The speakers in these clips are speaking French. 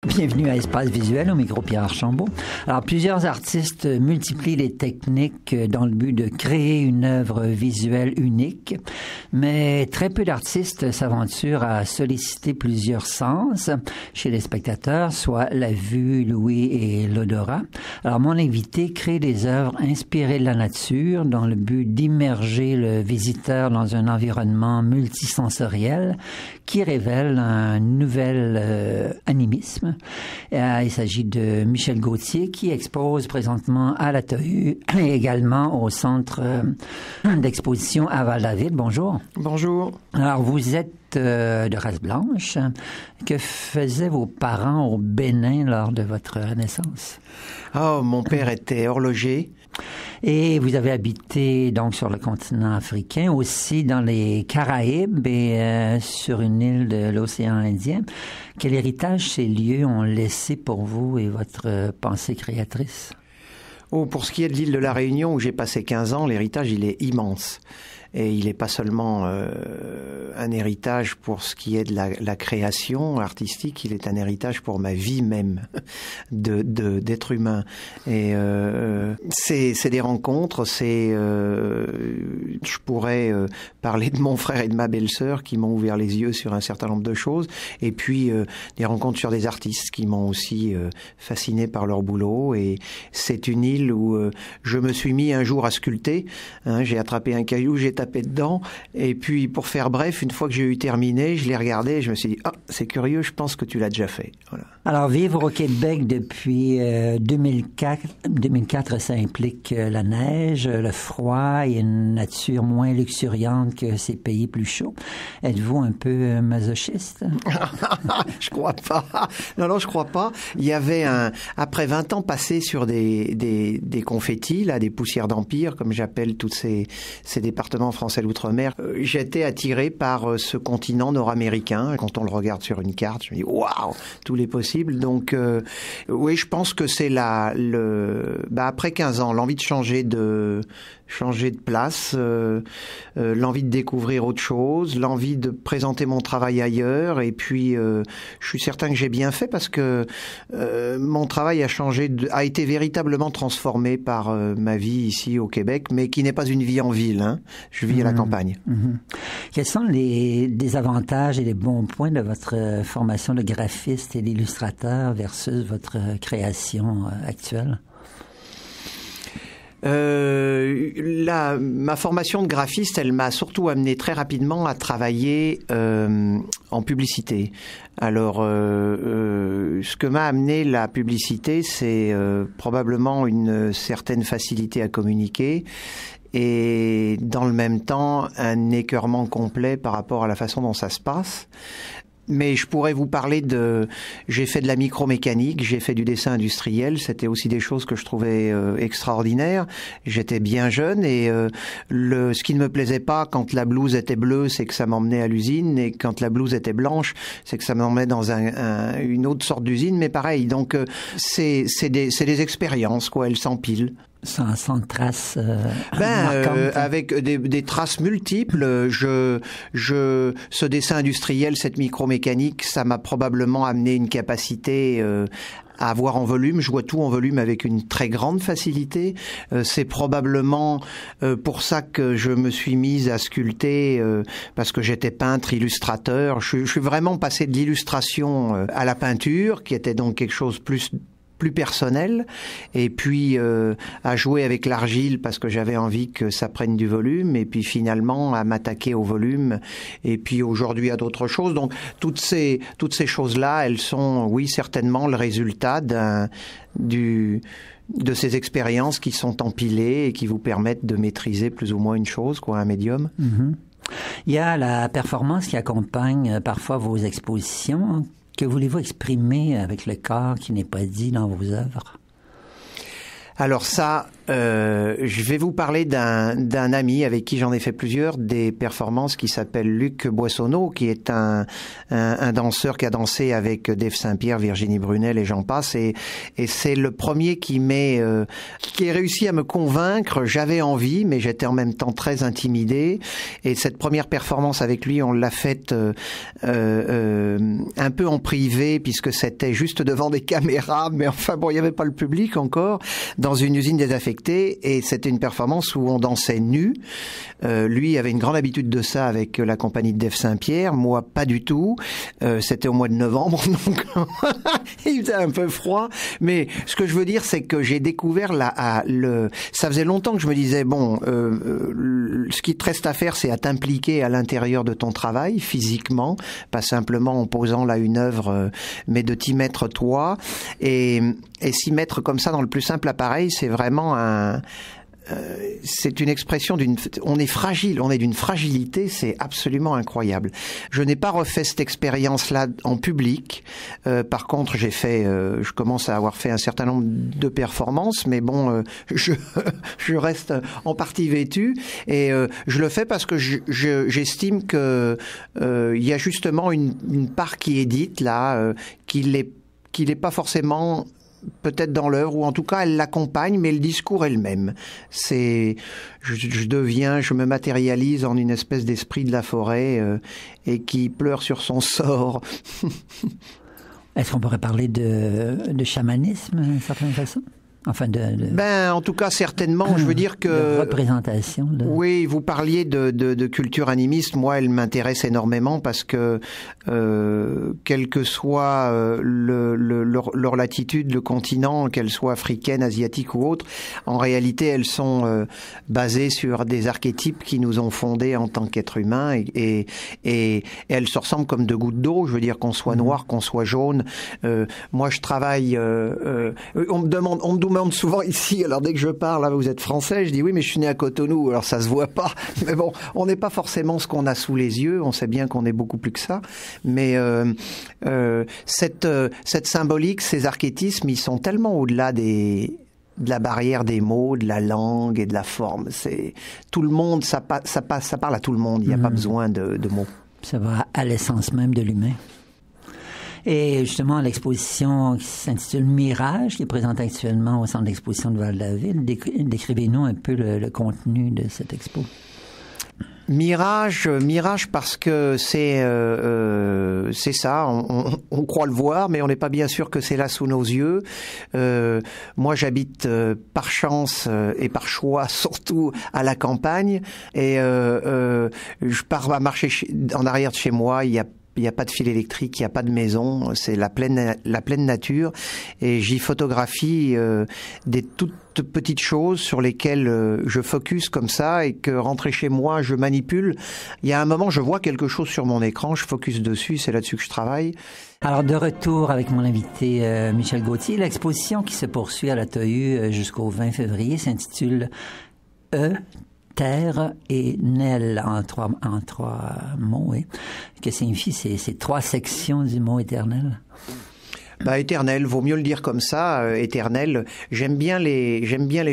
Bienvenue à Espace Visuel, au micro Pierre Archambault. Alors, plusieurs artistes multiplient les techniques dans le but de créer une œuvre visuelle unique, mais très peu d'artistes s'aventurent à solliciter plusieurs sens chez les spectateurs, soit la vue, l'ouïe et l'odorat. Alors, mon invité crée des œuvres inspirées de la nature dans le but d'immerger le visiteur dans un environnement multisensoriel qui révèle un nouvel animisme. Il s'agit de Michel Gauthier qui expose présentement à la TAU et également au centre d'exposition à Val-David. Bonjour. Bonjour. Alors, vous êtes de race blanche. Que faisaient vos parents au Bénin lors de votre naissance? Oh, mon père était horloger. Et vous avez habité donc sur le continent africain, aussi dans les Caraïbes et sur une île de l'océan Indien. Quel héritage ces lieux ont laissé pour vous et votre pensée créatrice? Oh, pour ce qui est de l'île de la Réunion où j'ai passé 15 ans, l'héritage, il est immense. Et il n'est pas seulement un héritage pour ce qui est de la création artistique, il est un héritage pour ma vie même d'être humain. Et c'est des rencontres, je pourrais parler de mon frère et de ma belle-sœur qui m'ont ouvert les yeux sur un certain nombre de choses, et puis des rencontres sur des artistes qui m'ont aussi fasciné par leur boulot. Et c'est une île où je me suis mis un jour à sculpter. J'ai attrapé un caillou, j'ai tapé dedans, et puis pour faire bref, une fois que j'ai eu terminé, je l'ai regardé et je me suis dit « Ah, c'est curieux, je pense que tu l'as déjà fait. » Voilà. Alors, vivre au Québec depuis 2004, ça implique la neige, le froid et une nature moins luxuriante que ces pays plus chauds. Êtes-vous un peu masochiste? Je crois pas. Non, je crois pas. Il y avait après 20 ans passés sur des confettis, là, des poussières d'empire, comme j'appelle tous ces départements français d'outre-mer, j'étais attiré par ce continent nord-américain. Quand on le regarde sur une carte, je me dis waouh, tout est possible. Donc oui, je pense que c'est après 15 ans, l'envie de changer de place, l'envie de découvrir autre chose, l'envie de présenter mon travail ailleurs, et puis je suis certain que j'ai bien fait parce que mon travail a été véritablement transformé par ma vie ici au Québec, mais qui n'est pas une vie en ville, hein. Je vis à la campagne. Quels sont les désavantages et les bons points de votre formation de graphiste et d'illustrateur versus votre création actuelle? Ma formation de graphiste, elle m'a surtout amené très rapidement à travailler en publicité. Alors, ce que m'a amené la publicité, c'est probablement une certaine facilité à communiquer et dans le même temps un écœurement complet par rapport à la façon dont ça se passe. Mais je pourrais vous parler j'ai fait de la micromécanique, j'ai fait du dessin industriel, c'était aussi des choses que je trouvais extraordinaires. J'étais bien jeune et ce qui ne me plaisait pas quand la blouse était bleue, c'est que ça m'emmenait à l'usine, et quand la blouse était blanche, c'est que ça m'emmenait dans une autre sorte d'usine, mais pareil. Donc c'est des expériences, quoi, elles s'empilent. Sans traces marquantes. Avec des traces multiples. Ce dessin industriel, cette micromécanique, ça m'a probablement amené une capacité à voir en volume. Je vois tout en volume avec une très grande facilité. C'est probablement pour ça que je me suis mise à sculpter, parce que j'étais peintre, illustrateur. Je suis vraiment passé de l'illustration à la peinture, qui était donc quelque chose plus personnel, et puis à jouer avec l'argile parce que j'avais envie que ça prenne du volume, et puis finalement à m'attaquer au volume, et puis aujourd'hui à d'autres choses. Donc toutes ces choses-là, elles sont, oui, certainement le résultat de ces expériences qui sont empilées et qui vous permettent de maîtriser plus ou moins une chose, quoi, un médium. Mm-hmm. Il y a la performance qui accompagne parfois vos expositions. Que voulez-vous exprimer avec le corps qui n'est pas dit dans vos œuvres? Alors ça, Je vais vous parler d'un ami avec qui j'en ai fait plusieurs, des performances, qui s'appelle Luc Boissonneau, qui est un danseur qui a dansé avec Dave Saint-Pierre, Virginie Brunel et j'en passe. Et c'est le premier qui a réussi à me convaincre. J'avais envie, mais j'étais en même temps très intimidé. Et cette première performance avec lui, on l'a faite un peu en privé, puisque c'était juste devant des caméras. Mais enfin bon, il n'y avait pas le public encore, dans une usine désaffectée. Et c'était une performance où on dansait nu. Lui avait une grande habitude de ça avec la compagnie de Dave Saint-Pierre. Moi, pas du tout. C'était au mois de novembre, donc il faisait un peu froid. Mais ce que je veux dire, c'est que j'ai découvert ça faisait longtemps que je me disais, bon, ce qui te reste à faire, c'est à t'impliquer à l'intérieur de ton travail, physiquement, pas simplement en posant là une œuvre, mais de t'y mettre toi. Et s'y mettre comme ça dans le plus simple appareil, c'est vraiment c'est une expression on est fragile, on est d'une fragilité, c'est absolument incroyable. Je n'ai pas refait cette expérience-là en public. Par contre, je commence à avoir fait un certain nombre de performances, mais bon, je reste en partie vêtu et je le fais parce que j'estime que il y a justement une part qui est dite là, qu'il est pas forcément peut-être dans l'heure, ou en tout cas elle l'accompagne, mais le discours est le même. Je me matérialise en une espèce d'esprit de la forêt et qui pleure sur son sort. Est-ce qu'on pourrait parler de chamanisme d'une certaine façon? Enfin en tout cas, certainement. Je veux dire que de représentation. Oui, vous parliez de culture animiste. Moi, elle m'intéresse énormément parce que quelle que soit leur latitude, le continent, qu'elle soit africaine, asiatique ou autre, en réalité, elles sont basées sur des archétypes qui nous ont fondés en tant qu'êtres humains et elles se ressemblent comme deux gouttes d'eau. Je veux dire qu'on soit noir, qu'on soit jaune. Moi, je travaille. On me demande souvent ici, alors dès que je parle, là, vous êtes français, je dis oui, mais je suis né à Cotonou, alors ça se voit pas. Mais bon, on n'est pas forcément ce qu'on a sous les yeux, on sait bien qu'on est beaucoup plus que ça. Mais cette symbolique, ces archétypes, ils sont tellement au-delà de la barrière des mots, de la langue et de la forme. C'est tout le monde, ça parle à tout le monde. Il n'y a pas besoin de mots. Ça va à l'essence même de l'humain. Et justement, l'exposition qui s'intitule Mirage, qui est présente actuellement au centre d'exposition de Val-de-la-Ville, décrivez-nous un peu le contenu de cette expo. Mirage parce que c'est ça, on croit le voir, mais on n'est pas bien sûr que c'est là sous nos yeux. Moi, j'habite par chance et par choix surtout à la campagne, et je pars à marcher en arrière de chez moi. Il n'y a pas de fil électrique, il n'y a pas de maison, c'est la pleine nature, et j'y photographie des toutes petites choses sur lesquelles je focus comme ça, et que rentrer chez moi, je manipule. Il y a un moment, je vois quelque chose sur mon écran, je focus dessus, c'est là-dessus que je travaille. Alors, de retour avec mon invité Michel Gauthier, l'exposition qui se poursuit à la TOU jusqu'au 20 février s'intitule Terre et Nel en trois mots, oui. Que signifie ces trois sections du mot éternel? Éternel, vaut mieux le dire comme ça, éternel. J'aime bien les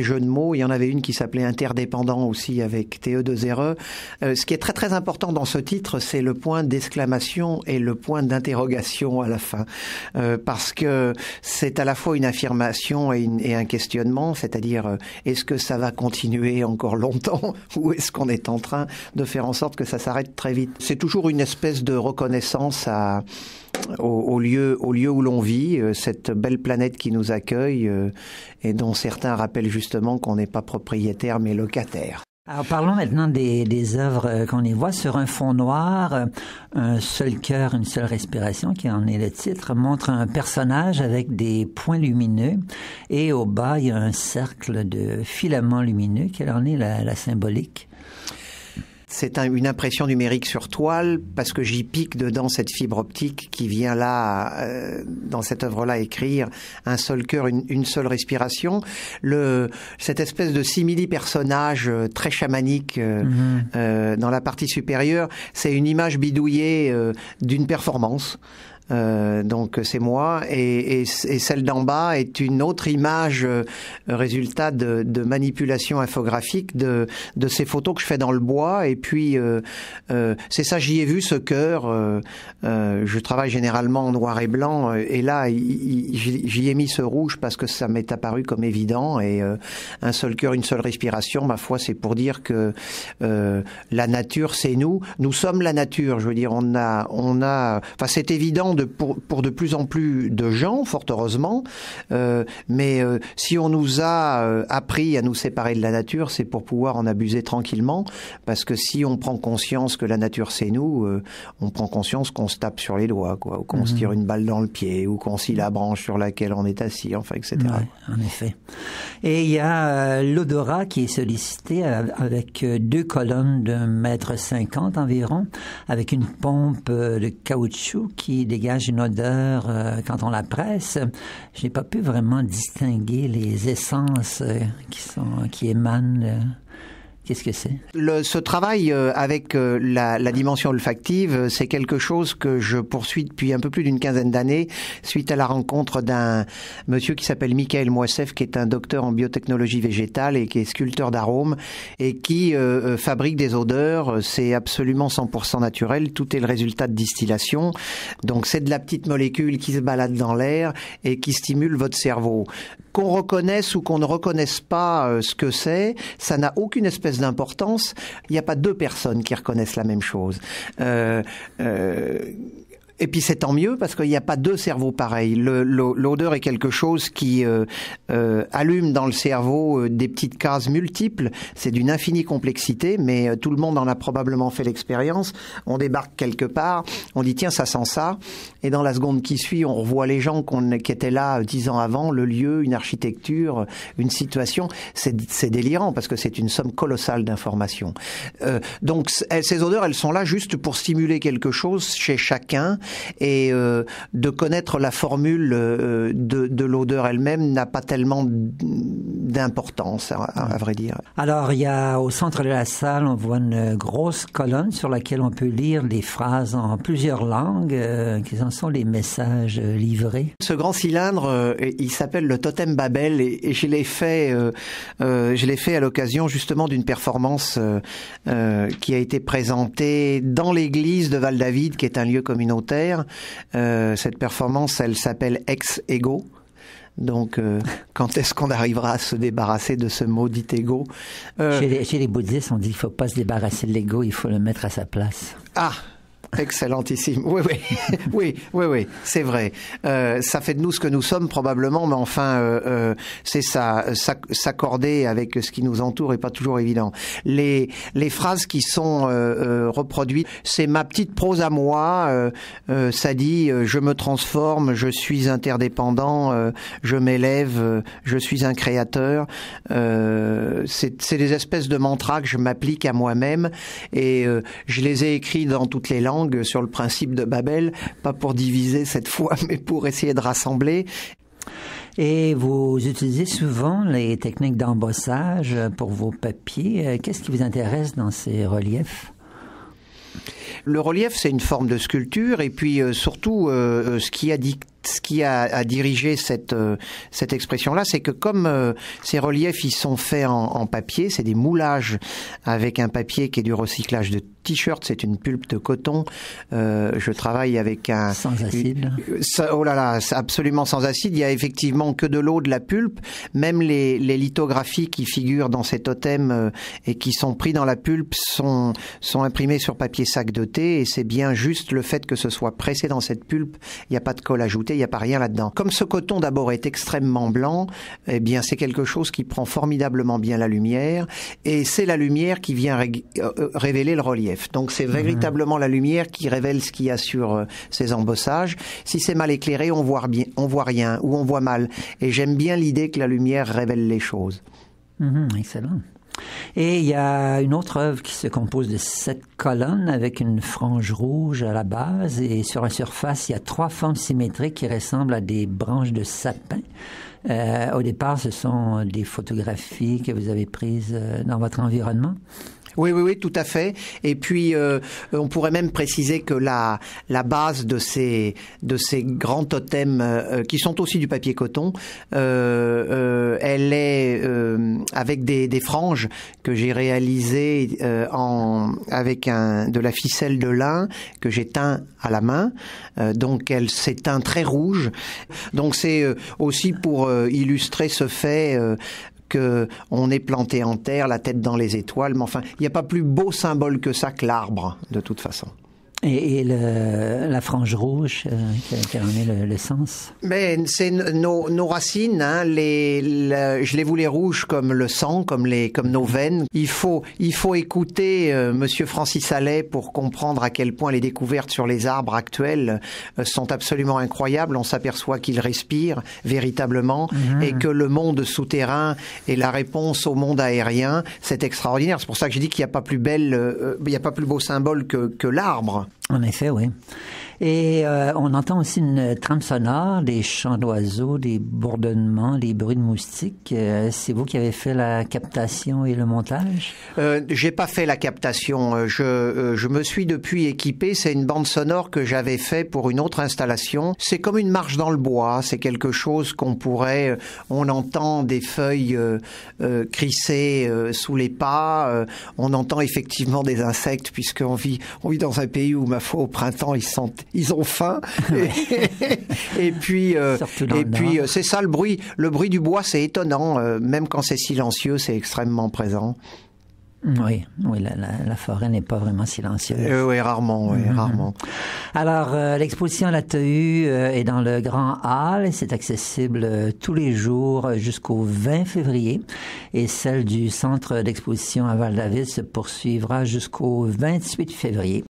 jeux de mots. Il y en avait une qui s'appelait interdépendant aussi avec TE2RE. Ce qui est très très important dans ce titre, c'est le point d'exclamation et le point d'interrogation à la fin. Parce que c'est à la fois une affirmation et un questionnement, c'est-à-dire est-ce que ça va continuer encore longtemps ou est-ce qu'on est en train de faire en sorte que ça s'arrête très vite? C'est toujours une espèce de reconnaissance au lieu où l'on vit, cette belle planète qui nous accueille et dont certains rappellent justement qu'on n'est pas propriétaire mais locataire. Alors parlons maintenant des œuvres qu'on y voit sur un fond noir. Un seul cœur, une seule respiration, qui en est le titre, montre un personnage avec des points lumineux, et au bas il y a un cercle de filaments lumineux. Quelle en est la symbolique? C'est une impression numérique sur toile, parce que j'y pique dedans cette fibre optique qui vient là, dans cette œuvre-là, écrire un seul cœur, une seule respiration. Cette espèce de simili-personnage très chamanique dans la partie supérieure, c'est une image bidouillée d'une performance. Donc c'est moi, et celle d'en bas est une autre image résultat de manipulation infographique de ces photos que je fais dans le bois. Et puis c'est ça, j'y ai vu ce cœur. Je travaille généralement en noir et blanc, et là j'y ai mis ce rouge parce que ça m'est apparu comme évident. Et un seul cœur, une seule respiration, ma foi, c'est pour dire que la nature, c'est nous sommes la nature. Je veux dire, enfin c'est évident pour de plus en plus de gens, fort heureusement, mais si on nous a appris à nous séparer de la nature, c'est pour pouvoir en abuser tranquillement, parce que si on prend conscience que la nature c'est nous, on prend conscience qu'on se tape sur les doigts, quoi, ou qu'on se tire une balle dans le pied, ou qu'on scie la branche sur laquelle on est assis, enfin, etc. Ouais, en effet. Et il y a l'odorat qui est sollicité avec 2 colonnes d'1,50 m environ, avec une pompe de caoutchouc qui dégage une odeur quand on la presse. Je n'ai pas pu vraiment distinguer les essences qui émanent. Qu'est-ce que c'est? Ce travail avec la dimension olfactive, c'est quelque chose que je poursuis depuis un peu plus d'une quinzaine d'années, suite à la rencontre d'un monsieur qui s'appelle Michael Moissef, qui est un docteur en biotechnologie végétale et qui est sculpteur d'arômes, et qui fabrique des odeurs. C'est absolument 100% naturel, tout est le résultat de distillation. Donc c'est de la petite molécule qui se balade dans l'air et qui stimule votre cerveau. Qu'on reconnaisse ou qu'on ne reconnaisse pas ce que c'est, ça n'a aucune espèce d'importance. Il n'y a pas 2 personnes qui reconnaissent la même chose. Et puis c'est tant mieux, parce qu'il n'y a pas 2 cerveaux pareils. L'odeur est quelque chose qui allume dans le cerveau des petites cases multiples. C'est d'une infinie complexité, mais tout le monde en a probablement fait l'expérience. On débarque quelque part, on dit tiens, ça sent ça, et dans la seconde qui suit, on revoit les gens qui étaient là 10 ans avant, le lieu, une architecture, une situation. C'est délirant, parce que c'est une somme colossale d'informations. Donc ces odeurs, elles sont là juste pour stimuler quelque chose chez chacun. Et de connaître la formule de l'odeur elle-même n'a pas tellement d'importance, à vrai dire. Alors, il y a au centre de la salle, on voit une grosse colonne sur laquelle on peut lire des phrases en plusieurs langues. Quels en sont les messages livrés? Ce grand cylindre, il s'appelle le Totem Babel, et je l'ai fait à l'occasion justement d'une performance qui a été présentée dans l'église de Val-David, qui est un lieu communautaire. Cette performance, elle s'appelle Ex Ego. Donc, quand est-ce qu'on arrivera à se débarrasser de ce maudit ego? Chez les bouddhistes, on dit qu'il ne faut pas se débarrasser de l'ego, il faut le mettre à sa place. Ah! Excellentissime. Oui, c'est vrai. Ça fait de nous ce que nous sommes probablement, mais enfin, c'est ça. S'accorder avec ce qui nous entoure est pas toujours évident. Les phrases qui sont reproduites, c'est ma petite prose à moi. Ça dit je me transforme, je suis interdépendant, je m'élève, je suis un créateur. C'est des espèces de mantras que je m'applique à moi-même, et je les ai écrits dans toutes les langues, sur le principe de Babel, pas pour diviser cette fois, mais pour essayer de rassembler. Et vous utilisez souvent les techniques d'embossage pour vos papiers. Qu'est-ce qui vous intéresse dans ces reliefs? Le relief, c'est une forme de sculpture, et puis surtout, ce qui a dirigé cette expression-là, c'est que comme ces reliefs, ils sont faits en papier, c'est des moulages avec un papier qui est du recyclage de t-shirt, c'est une pulpe de coton. Je travaille avec un... Sans acide. Oh là là, absolument sans acide. Il y a effectivement que de l'eau, de la pulpe. Même les lithographies qui figurent dans ces totems et qui sont pris dans la pulpe sont imprimées sur papier sac de thé, et c'est bien juste le fait que ce soit pressé dans cette pulpe. Il n'y a pas de colle ajoutée, il n'y a pas rien là-dedans. Comme ce coton d'abord est extrêmement blanc, eh bien c'est quelque chose qui prend formidablement bien la lumière, et c'est la lumière qui vient révéler le relief. Donc c'est véritablement la lumière qui révèle ce qu'il y a sur ces embossages. Si c'est mal éclairé, on voit rien, ou on voit mal. Et j'aime bien l'idée que la lumière révèle les choses. Excellent. Et il y a une autre œuvre qui se compose de 7 colonnes avec une frange rouge à la base, et sur la surface, il y a 3 formes symétriques qui ressemblent à des branches de sapin. Au départ, ce sont des photographies que vous avez prises dans votre environnement. Oui, tout à fait. Et puis, on pourrait même préciser que la base de ces grands totems, qui sont aussi du papier coton, elle est avec des franges que j'ai réalisées avec de la ficelle de lin que j'ai teint à la main. Donc, elle s'est teint très rouge. Donc, c'est aussi pour illustrer ce fait que on est planté en terre, la tête dans les étoiles. Mais enfin, il n'y a pas plus beau symbole que ça que l'arbre, de toute façon. Et la frange rouge, quel en est le sens? Mais c'est nos racines, hein, je les voulais rouges comme le sang, comme nos veines. Il faut écouter Monsieur Francis Allais pour comprendre à quel point les découvertes sur les arbres actuels sont absolument incroyables. On s'aperçoit qu'ils respirent véritablement et que le monde souterrain est la réponse au monde aérien. C'est extraordinaire. C'est pour ça que je dis qu'il n'y a pas plus beau symbole que l'arbre. En effet, oui. Et on entend aussi une trame sonore, des chants d'oiseaux, des bourdonnements, des bruits de moustiques. C'est vous qui avez fait la captation et le montage? J'ai pas fait la captation. Je me suis depuis équipé. C'est une bande sonore que j'avais fait pour une autre installation. C'est comme une marche dans le bois. C'est quelque chose on entend des feuilles crisser sous les pas. On entend effectivement des insectes puisqu'on vit dans un pays où, ma foi, au printemps, ils ont faim. Et puis, c'est ça le bruit. Le bruit du bois, c'est étonnant. Même quand c'est silencieux, c'est extrêmement présent. Oui, la forêt n'est pas vraiment silencieuse. Oui, rarement, rarement. Alors, l'exposition à la TEU est dans le Grand Hall. C'est accessible tous les jours jusqu'au 20 février. Et celle du centre d'exposition à Val-David se poursuivra jusqu'au 28 février.